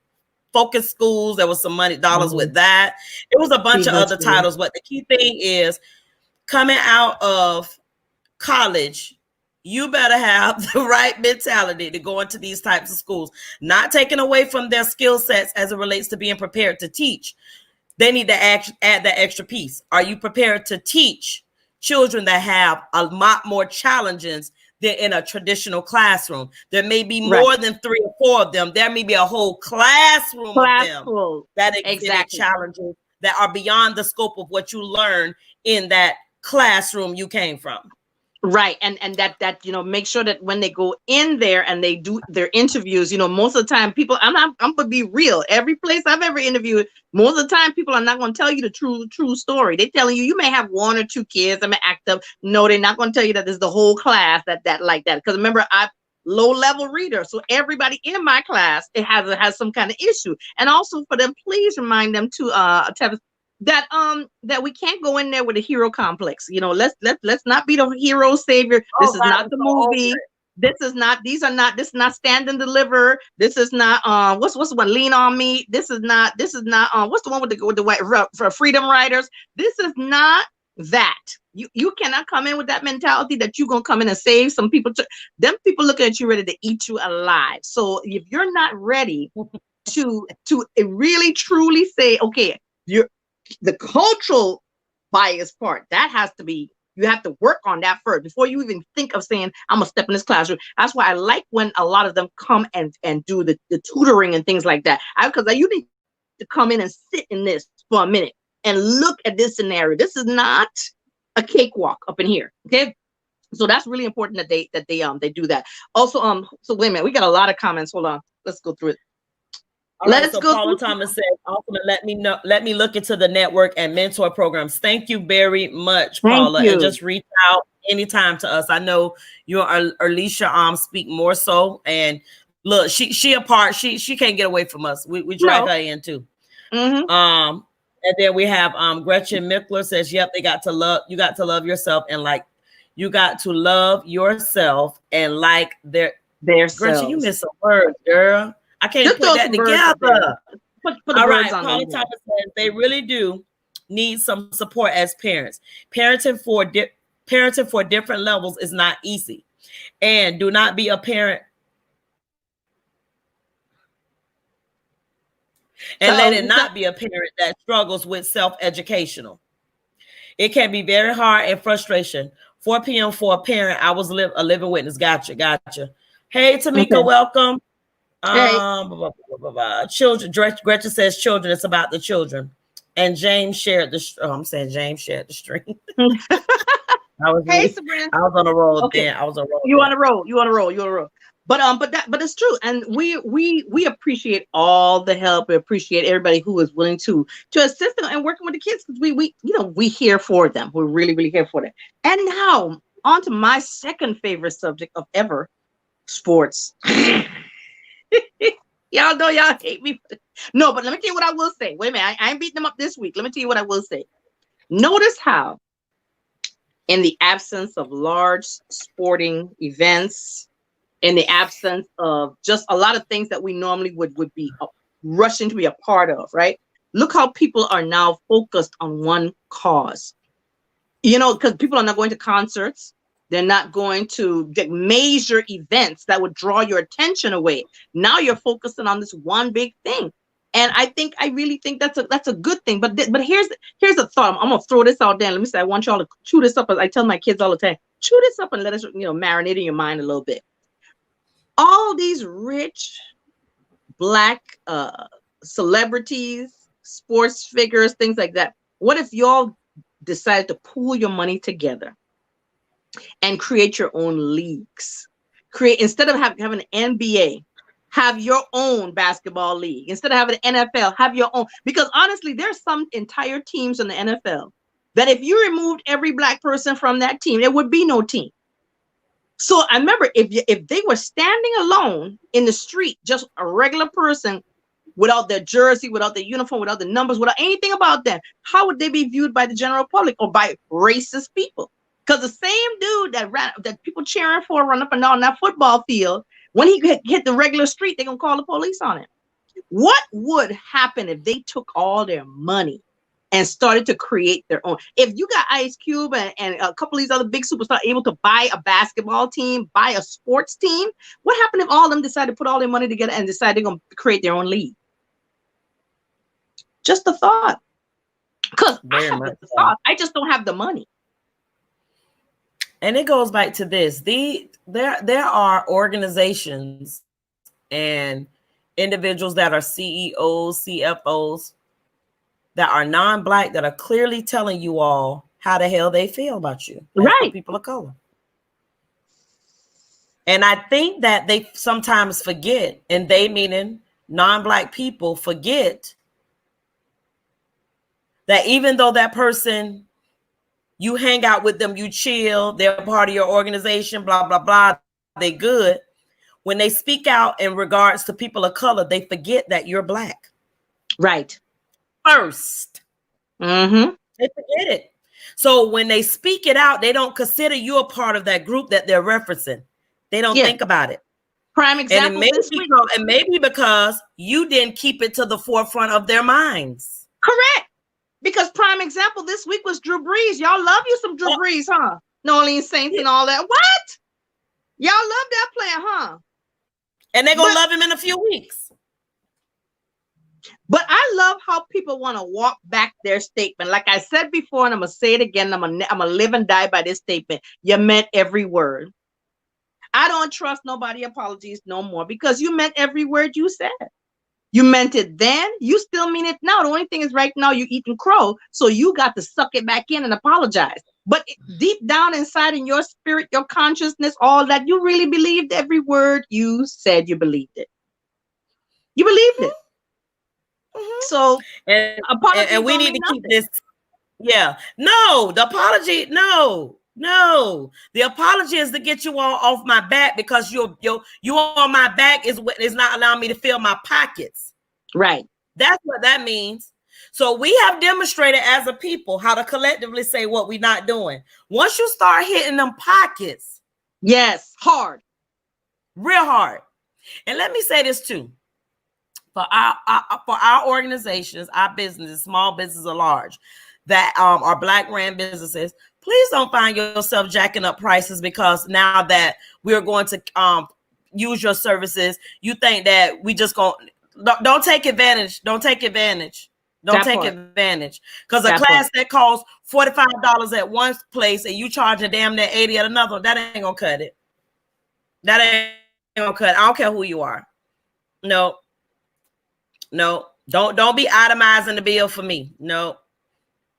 Focus schools. There was some money dollars Mm-hmm. with that. It was a bunch of Sequence other school. titles, but the key thing is, coming out of college, you better have the right mentality to go into these types of schools, not taking away from their skill sets as it relates to being prepared to teach. They need to add that extra piece. Are you prepared to teach children that have a lot more challenges than in a traditional classroom? There may be Right. more than 3 or 4 of them. There may be a whole classroom of Class them full. that exhibit Exactly. challenges that are beyond the scope of what you learned in that classroom you came from. Right. And that make sure that when they go in there and they do their interviews, most of the time people, I'm gonna be real. Every place I've ever interviewed, most of the time people are not gonna tell you the true story. They're telling you may have 1 or 2 kids that may act up. No, they're not gonna tell you that there's the whole class that like that. Because remember, I low level reader, so everybody in my class it has some kind of issue. And also for them, please remind them to that we can't go in there with a hero complex. Let's not be the hero savior. Oh This is God, not I'm the so over movie. it. This is not stand and deliver. This is not what's the one, lean on me. This is not what's the one with the white for freedom riders. This is not that. You cannot come in with that mentality that you're gonna come in and save some people. Them people looking at you ready to eat you alive. So if you're not ready to really truly say, okay, you're the cultural bias part, that has to be, you have to work on that first before you even think of saying, I'm gonna step in this classroom. That's why I like when a lot of them come and do the tutoring and things like that. Because you need to come in and sit in this for a minute and look at this scenario. This is not a cakewalk up in here. Okay. So that's really important that they do that. Also, so wait a minute, we got a lot of comments. Hold on. Let's go through it. All right, Let's so go Paula through. Thomas said, "Ultimate, let me look into the network and mentor programs." Thank you very much, Thank Paula, and you. just reach out anytime to us. I know you and Alicia speak more so, and look, she a part. She can't get away from us. We drag No. her in too. Mm-hmm. And then we have Gretchen Mickler says, "Yep, you got to love yourself and like, you got to love yourself and like their." Their Gretchen, you selves. missed a word, girl. I can't Just put throw that some birds up there. together. Put the All birds right, on there. Paula Thomas says they really do. need some support as parents. Parenting for different levels is not easy. And do not be a parent and let it not be a parent that struggles with self-educational. It can be very hard and frustration. 4 p.m. for a parent. I was a living witness. Gotcha. Hey, Tamika, welcome. Hey. Children. Gretchen says children. It's about the children. And James shared the. James shared the stream. Hey, Sabrina. I was on a roll. Okay. Then I was on a roll. You on a roll. You on a roll. You on a roll. But it's true, and we appreciate all the help. We appreciate everybody who is willing to assist them and working with the kids, because we here for them. We're really here for them. And now on to my second favorite subject of ever, sports. Y'all know y'all hate me. No, but let me tell you what I will say. Wait a minute, I ain't beating them up this week. Let me tell you what I will say. Notice how, in the absence of large sporting events, in the absence of just a lot of things that we normally would be rushing to be a part of, right? Look how people are now focused on one cause. Because people are not going to concerts. They're not going to major events that would draw your attention away. Now you're focusing on this one big thing. And I really think that's a good thing. But here's a thought. I'm gonna throw this out there. Let me say, I want y'all to chew this up. As I tell my kids all the time, chew this up and let us marinate in your mind a little bit. All these rich Black celebrities, sports figures, things like that. What if y'all decided to pool your money together and create your own leagues? Instead of having an NBA, have your own basketball league. Instead of having an NFL, have your own. Because honestly, there's some entire teams in the NFL that if you removed every Black person from that team, there would be no team. So I remember if they were standing alone in the street, just a regular person without their jersey, without their uniform, without the numbers, without anything about them, how would they be viewed by the general public or by racist people? Because the same dude that people cheering for run up and down that football field, when he hit the regular street, they're going to call the police on him. What would happen if they took all their money and started to create their own? If you got Ice Cube and a couple of these other big superstars able to buy a basketball team, buy a sports team, what happened if all of them decided to put all their money together and decide they're going to create their own league? Just a thought. Because I have the thought, I just don't have the money. And it goes back to this. There are organizations and individuals that are CEOs, CFOs that are non-Black that are clearly telling you all how the hell they feel about you. Right. People of color. And I think that they sometimes forget, and they meaning non-Black people forget that even though that person, you hang out with them, you chill, they're part of your organization, blah, blah, blah, they good. When they speak out in regards to people of color, they forget that you're Black. Right. First. Mm-hmm. They forget it. So when they speak it out, they don't consider you a part of that group that they're referencing. They don't think about it. Prime example. And maybe because you didn't keep it to the forefront of their minds. Correct. Because prime example this week was Drew Brees. Y'all love you some Drew Brees, huh? New Orleans Saints and all that. What? Y'all love that player, huh? And they're going to love him in a few weeks. But I love how people want to walk back their statement. Like I said before, and I'm going to say it again. I'm going to live and die by this statement. You meant every word. I don't trust nobody apologies no more because you meant every word you said. You meant it then. You still mean it now. The only thing is right now you're eating crow. So you got to suck it back in and apologize. But deep down inside in your spirit, your consciousness, all that, you really believed every word you said. You believed it. You believed it. Mm-hmm. So and we need to keep this. Yeah. No, the apology. No. The apology is to get you all off my back because you on my back is not allowing me to fill my pockets. Right. That's what that means. So we have demonstrated as a people how to collectively say what we're not doing. Once you start hitting them pockets. Yes. Hard. Real hard. And let me say this too. For our organizations, our businesses, small businesses or large, that are Black ran businesses, please don't find yourself jacking up prices because now that we're going to use your services, you think that we just going don't take advantage. Don't take advantage. Don't That take part. advantage. Because a That part. class that costs $45 at one place and you charge a damn near 80 at another, that ain't gonna cut it. That ain't gonna cut it. I don't care who you are. No, no. Don't be itemizing the bill for me. No.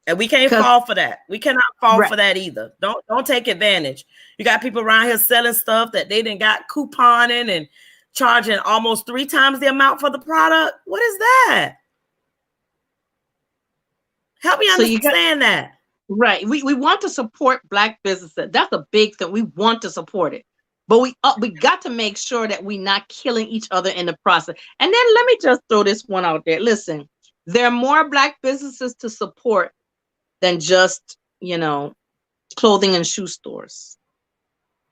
And we can't fall for that. We cannot fall Right. for that either. Don't take advantage. You got people around here selling stuff that they didn't got couponing and charging almost 3 times the amount for the product. What is that? Help me understand that. Right. We want to support Black businesses. That's a big thing. We want to support it. But we got to make sure that we're not killing each other in the process. And then let me just throw this one out there. Listen, there are more Black businesses to support than just, clothing and shoe stores.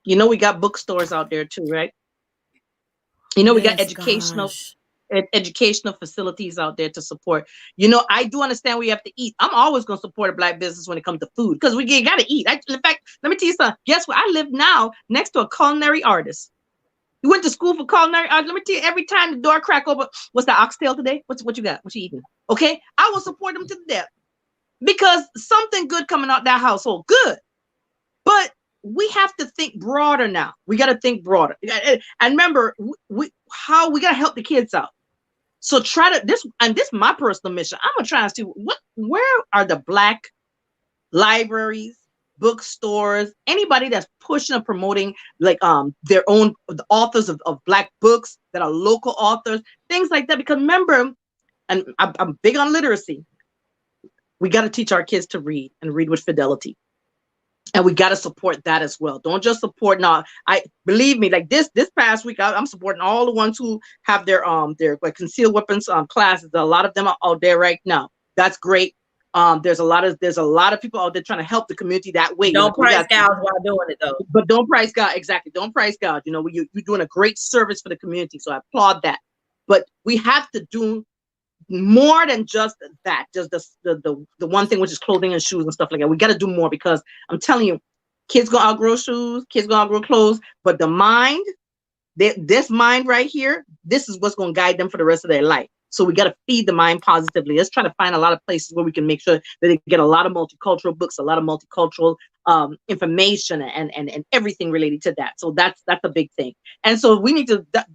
We got bookstores out there too, right? We got educational facilities out there to support. I do understand we have to eat. I'm always going to support a Black business when it comes to food because we got to eat. In fact, let me tell you something. Guess what? I live now next to a culinary artist. You went to school for culinary arts. Let me tell you, every time the door crack open, what's the oxtail today? What you got? What you eating? Okay, I will support them to the death because something good coming out that household. Good, but we have to think broader now. We got to think broader. And remember, we got to help the kids out. So try to this is my personal mission. I'm gonna try and see where are the Black libraries, bookstores, anybody that's pushing and promoting like their own the authors of Black books that are local authors, things like that. Because remember, and I'm big on literacy. We got to teach our kids to read and read with fidelity. And we got to support that as well. Don't just support. Now, believe me, like this past week, I'm supporting all the ones who have their like concealed weapons classes. A lot of them are out there right now. That's great. There's a lot of people out there trying to help the community that way. Don't price gouge while doing it though. But don't price gouge. Exactly. Don't price gouge. You're doing a great service for the community. So I applaud that. But we have to do more than just that, just the one thing, which is clothing and shoes and stuff like that. We got to do more because I'm telling you, kids gonna outgrow shoes, kids gonna outgrow clothes, but the mind, this mind right here, this is what's gonna guide them for the rest of their life. So we got to feed the mind positively. Let's try to find a lot of places where we can make sure that they get a lot of multicultural books, a lot of multicultural information, and everything related to that. So that's a big thing. And so we need to that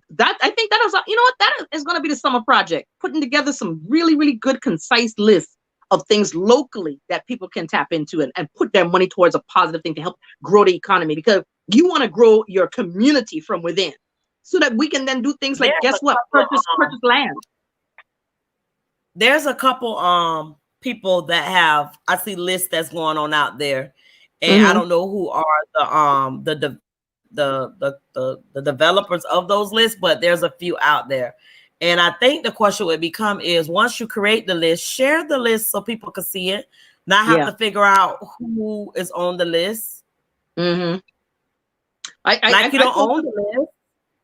I think that is that is going to be the summer project, putting together some really, really good, concise lists of things locally that people can tap into and put their money towards a positive thing to help grow the economy, because you want to grow your community from within so that we can then do things like, guess what? Purchase land. There's a couple people that have, I see lists that's going on out there, and I don't know who are the developers of those lists, but there's a few out there. And I think the question would become is, once you create the list, share the list so people can see it, not have to figure out who is on the list. I you don't own the list.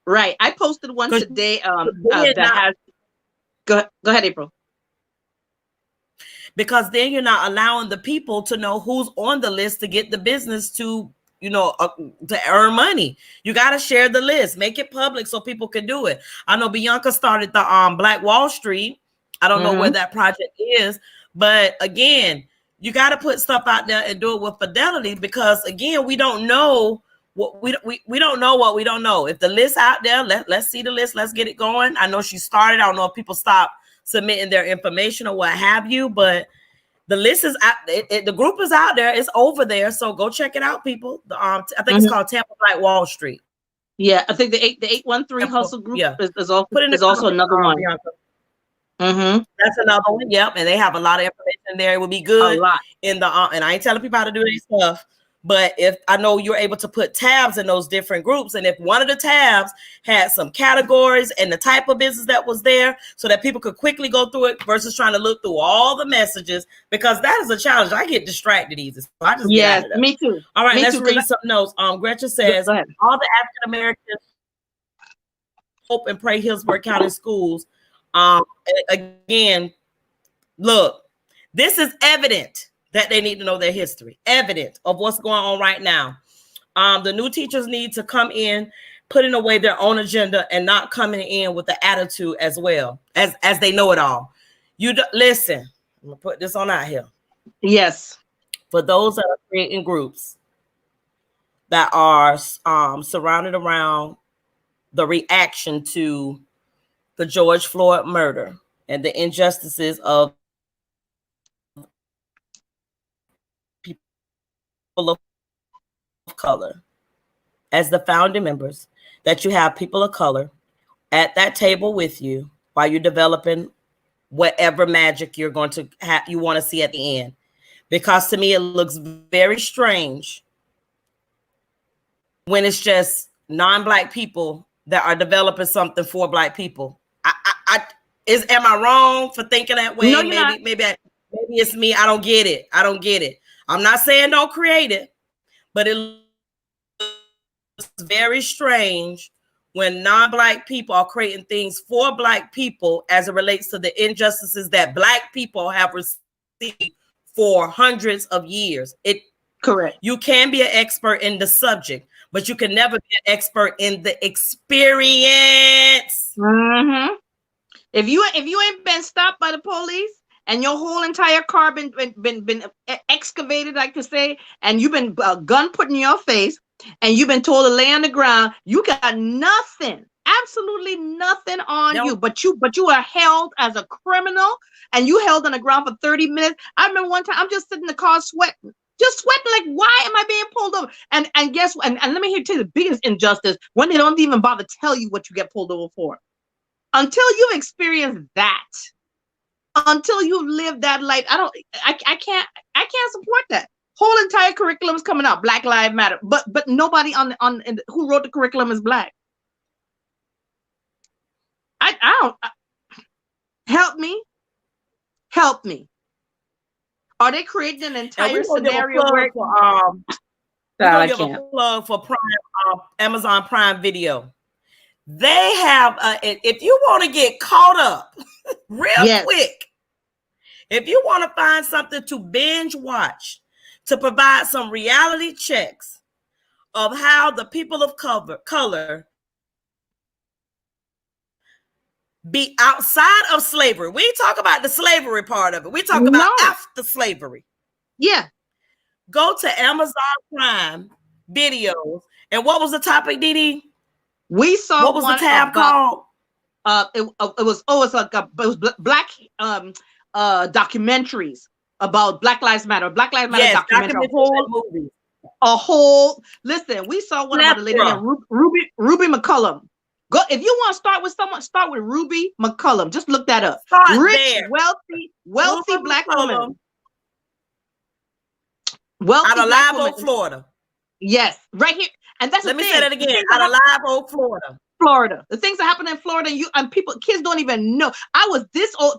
Right. I posted one today that has go ahead, April. Because then you're not allowing the people to know who's on the list to get the business to to earn money. You got to share the list, make it public so people can do it. I know Bianca started the Black Wall Street. I don't know where that project is, but again, you got to put stuff out there and do it with fidelity, because again, we don't know what we don't know what we don't know. If the list out there, let's see the list, let's get it going. I know she started. I don't know if people stop submitting their information or what have you, but the list is out. The group is out there. It's over there. So go check it out, people. I think it's called Tampa Black Wall Street. Yeah, I think the 813 Hustle Group is also another one. That's another one. Yep, and they have a lot of information there. It would be good. A lot. And I ain't telling people how to do this stuff, but if I know you're able to put tabs in those different groups, and if one of the tabs had some categories and the type of business that was there, so that people could quickly go through it versus trying to look through all the messages, because that is a challenge. I get distracted easy, so I just get out of me too. All right, let's read some notes. Gretchen says all the African Americans hope and pray Hillsborough County schools. Again, look, this is evident that they need to know their history, evidence of what's going on right now. The new teachers need to come in, putting away their own agenda and not coming in with the attitude as well as they know it all. Listen, I'm gonna put this on out here. Yes. For those that are creating groups that are surrounded around the reaction to the George Floyd murder and the injustices of people of color, as the founding members, that you have people of color at that table with you while you're developing whatever magic you're going to have, you want to see at the end. Because to me, it looks very strange when it's just non-Black people that are developing something for Black people. Am I wrong for thinking that way? No, you're not. Maybe it's me. I don't get it. I'm not saying don't create it, but it looks very strange when non-Black people are creating things for Black people as it relates to the injustices that Black people have received for hundreds of years. Correct. You can be an expert in the subject, but you can never be an expert in the experience. Mm-hmm. If you ain't been stopped by the police and your whole entire car been excavated, like to say, and you've been gun put in your face, and you've been told to lay on the ground, you got nothing, absolutely nothing on you. But you are held as a criminal, and you held on the ground for 30 minutes. I remember one time I'm just sitting in the car sweating. Just sweating, like, why am I being pulled over? And guess what? And let me tell you the biggest injustice, when they don't even bother tell you what you get pulled over for. Until you've experienced that, until you've lived that life, I can't support that. Whole entire curriculum is coming out, Black Lives Matter, but nobody on who wrote the curriculum is Black. I don't help me. Are they creating an entire scenario where give a plug for Prime, Amazon Prime Video? They have if you want to get caught up real quick, if you want to find something to binge watch, to provide some reality checks of how the people of color be outside of slavery. We talk about the slavery part of it. We talk about after slavery. Yeah. Go to Amazon Prime Videos. And what was the topic, Dee? We saw what was the tab called? It was Black documentaries about Black Lives Matter. Black Lives Matter documentary. A whole. Listen, we saw one about a lady named Ruby McCullum. Go if you want to start with someone. Start with Ruby McCullum. Just look that up. Rich, wealthy Black woman. Wealthy out of Live Oak, Florida. Yes, right here. And that's let me say that again. Out of Live Oak, Florida. The things that happen in Florida, kids don't even know. I was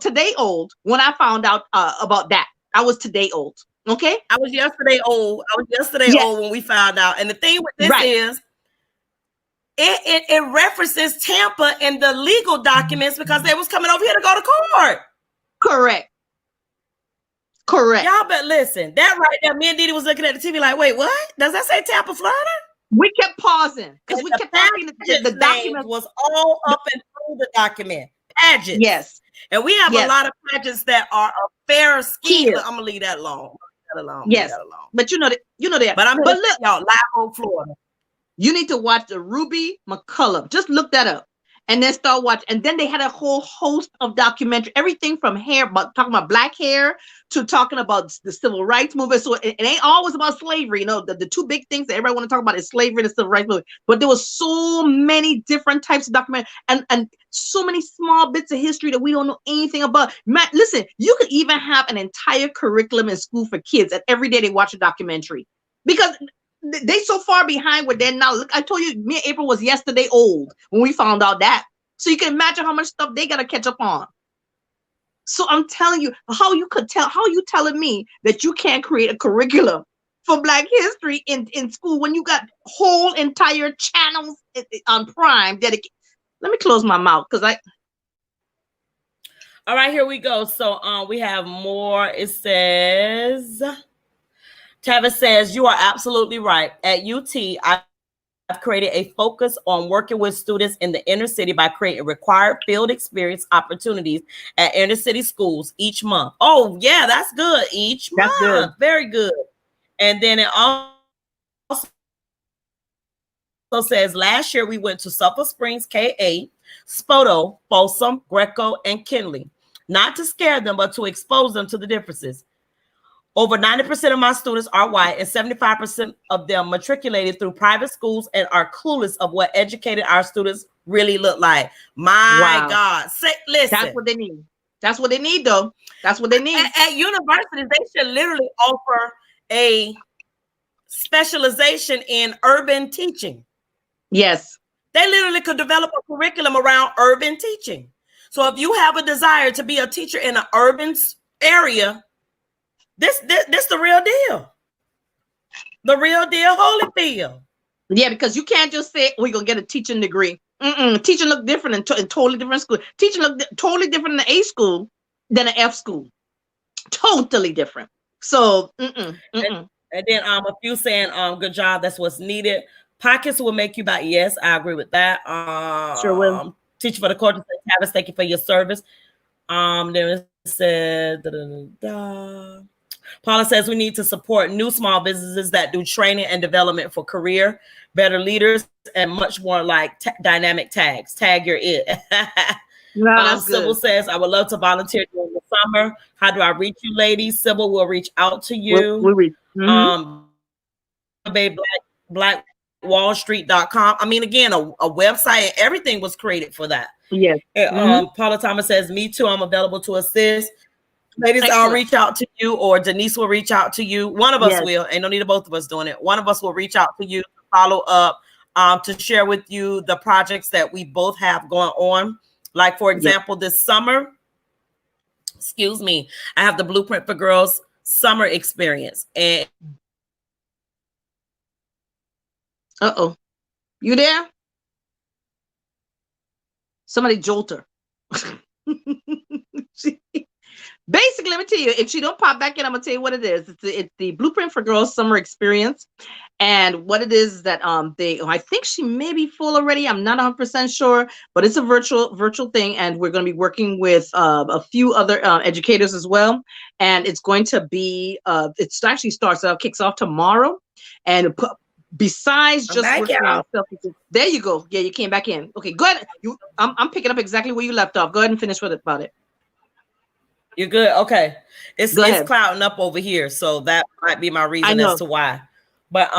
today old when I found out about that. I was today old. Okay. I was yesterday old. Old when we found out. And the thing with this is, it references Tampa in the legal documents because they was coming over here to go to court. Correct. Y'all better listen. That right there, me and Didi was looking at the TV like, wait, what? Does that say Tampa, Florida? We kept pausing because we kept talking. The document was all up and through the document. Pageants. Yes. And we have a lot of pageants that are a fair scheme. I'm gonna leave that alone. Yes. But you know that. But look, y'all, Live Oak, Florida. You need to watch the Ruby McCullum. Just look that up. And then start watching. And then they had a whole host of documentary, everything from hair, talking about Black hair to talking about the civil rights movement. So it ain't always about slavery. You know, the two big things that everybody want to talk about is slavery and the civil rights movement. But there was so many different types of documentary and so many small bits of history that we don't know anything about. Man, listen, you could even have an entire curriculum in school for kids that every day they watch a documentary because they so far behind where they're now. Look, I told you, me and April was yesterday old when we found out that. So you can imagine how much stuff they got to catch up on. So I'm telling you, how you telling me that you can't create a curriculum for Black history in school when you got whole entire channels on Prime dedicated. Let me close my mouth because All right, here we go. So we have more. It says Tavis says, you are absolutely right. At UT, I've created a focus on working with students in the inner city by creating required field experience opportunities at inner city schools each month. Oh, yeah, that's good. Each That's month. good. Very good. And then it also says, last year we went to Sulphur Springs, KA, Spoto, Folsom, Greco, and Kinley. Not to scare them, but to expose them to the differences. Over 90% of my students are white, and 75% of them matriculated through private schools and are clueless of what educated our students really look like. My God. Listen, Wow. That's what they need. That's what they need, though. That's what they need. at universities, they should literally offer a specialization in urban teaching. Yes. They literally could develop a curriculum around urban teaching. So if you have a desire to be a teacher in an urban area, this the real deal. The real deal, Holyfield. Yeah, because you can't just say we're gonna get a teaching degree. Teaching look different in totally different school. Teaching look totally different in the A school than an F school. Totally different. So, And then a few saying good job, that's what's needed. Pockets will make you back. Yes, I agree with that. Sure will. Teacher for the court, Tavis, thank you for your service. Then it said Paula says we need to support new small businesses that do training and development for career, better leaders, and much more like dynamic tags. Tag your it. No, that's Sybil good. says, I would love to volunteer during the summer. How do I reach you, ladies? Sybil will reach out to you. We read. Blackwallstreet.com. I mean, again, a website and everything was created for that. Yes. Paula Thomas says, me too. I'm available to assist. Ladies, Excellent. I'll reach out to you, or Denise will reach out to you. One of us Yes. will. Ain't no need of both of us doing it. One of us will reach out to you to follow up, to share with you the projects that we both have going on. Like, for example, this summer, I have the Blueprint for Girls summer experience. And Uh-oh. You there? Somebody jolt her. Basically, let me tell you, if she don't pop back in, I'm gonna tell you what it is. It's the Blueprint for Girls summer experience, and what it is that I think she may be full already. I'm not 100% sure, but it's a virtual thing, and we're going to be working with a few other educators as well. And it's going to be it actually kicks off tomorrow, and besides just working on self, there you go. Yeah, you came back in. Okay, go ahead. I'm picking up exactly where you left off. Go ahead and finish about it. You're good. Okay. It's clouding up over here. So that might be my reason as to why. But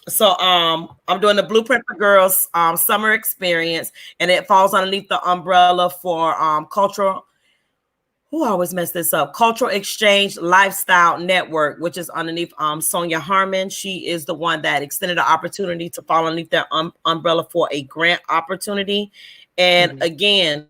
so I'm doing the Blueprint for Girls summer experience, and it falls underneath the umbrella for cultural. Who always mess this up? Cultural Exchange Lifestyle Network, which is underneath Sonia Harmon. She is the one that extended the opportunity to fall underneath that umbrella for a grant opportunity. And again,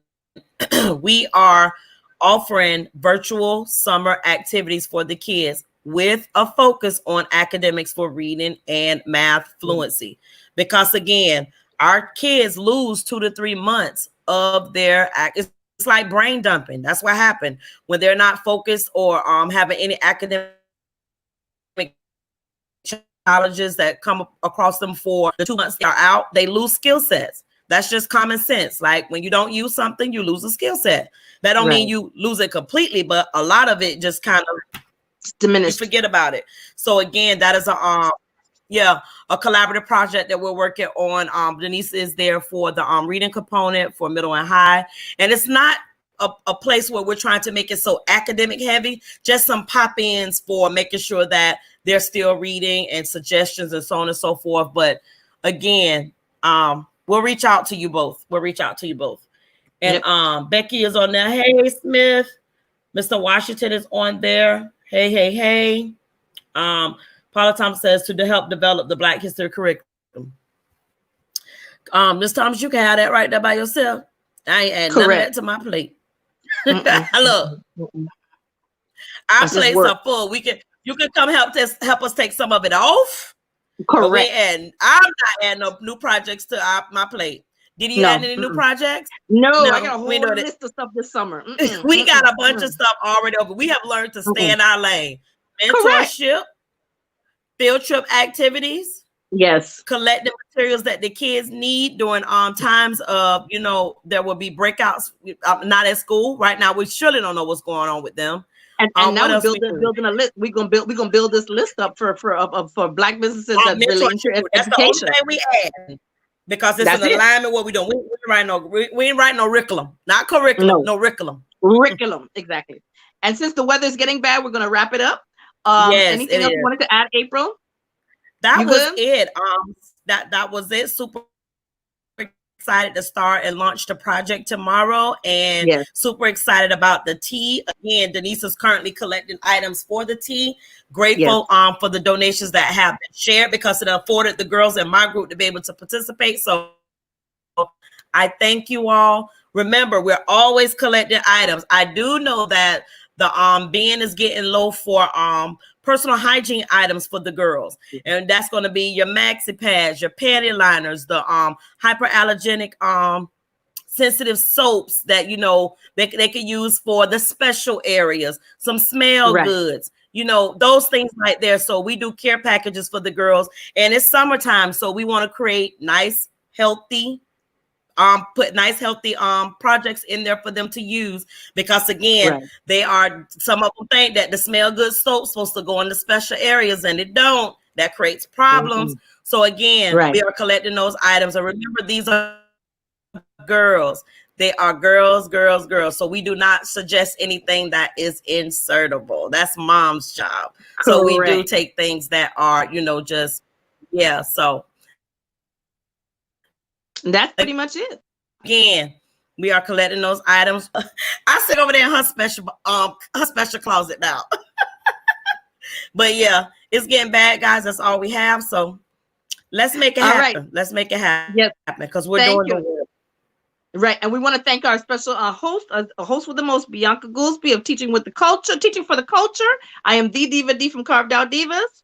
we are offering virtual summer activities for the kids with a focus on academics for reading and math fluency. Because again, our kids lose 2 to 3 months of their it's like brain dumping. That's what happened when they're not focused or having any academic challenges that come across them for the 2 months they are out. They lose skill sets. That's just common sense. Like when you don't use something, you lose a skill set. That don't mean you lose it completely, but a lot of it just kind of diminished. You forget about it. So again, that is a collaborative project that we're working on. Denise is there for the reading component for middle and high, and it's not a place where we're trying to make it so academic heavy. Just some pop-ins for making sure that they're still reading and suggestions and so on and so forth. But again, we'll reach out to you both. And Becky is on there. Hey, Smith. Mr. Washington is on there. Hey. Paula Thompson says to help develop the Black History curriculum. Ms. Thomas, you can have that right there by yourself. I ain't add none of that to my plate. Look, our plates are full. You can come help us take some of it off. Correct. And I'm not adding no new projects to my plate. Did he add No. any new Mm-mm. projects? No, I got No, a we whole know that. list of stuff this summer. Mm-mm, We got mm-mm, a bunch mm-mm, of stuff already over. We have learned to stay mm-mm. in our lane. Correct. Mentorship, field trip activities, Yes. collecting materials that the kids need during times of, there will be breakouts, not at school right now. We surely don't know what's going on with them. And now What we're else we do? building a list. We're gonna build this list up for Black businesses that relating Mentorship to group. That's the only education. thing we add because it's an That's it. alignment. What we doing? We ain't writing no curriculum, not curriculum, No no curriculum. curriculum, exactly. And since the weather's getting bad, we're gonna wrap it up. Yes, it Anything else you is. wanted to add, April? That You was good? it. That was it. Super excited to start and launch the project tomorrow, and Yes. super excited about the tea. Again, Denise is currently collecting items for the tea. Yes. Grateful for the donations that have been shared because it afforded the girls in my group to be able to participate. So I thank you all. Remember, we're always collecting items. I do know that the bin is getting low for personal hygiene items for the girls, and that's going to be your maxi pads, your panty liners, the hyperallergenic sensitive soaps that they can use for the special areas, some smell Right. goods, those things right there. So we do care packages for the girls, and it's summertime, so we want to create nice, healthy, put nice healthy projects in there for them to use, because again, Right. some of them think that the smell good soap's supposed to go in the special areas, and it don't. That creates problems. Mm-mm. So again, Right. we are collecting those items, and remember, these are girls. They are girls, girls, girls. So we do not suggest anything that is insertable. That's mom's job. So we do Correct. take things that are, just, yeah. So That's pretty much it. again, we are collecting those items. I sit over there in her special closet now. But yeah, it's getting bad, guys. That's all we have. So let's make it All right. happen. Let's make it happen Yes. because we're Thank doing the you. work. Right. And we want to thank our special host, a host with the most, Bianca Goolsby of Teaching with the Culture, Teaching for the Culture. I am the Diva D from Carved Out Divas.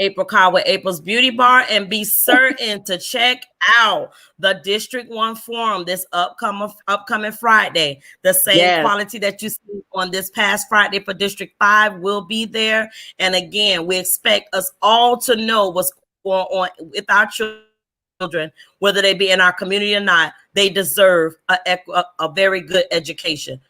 April Carr with April's Beauty Bar, and be certain to check out the District 1 Forum this upcoming Friday. The same Yes. quality that you see on this past Friday for District 5 will be there. And again, we expect us all to know what's going on with our children, whether they be in our community or not. They deserve a very good education.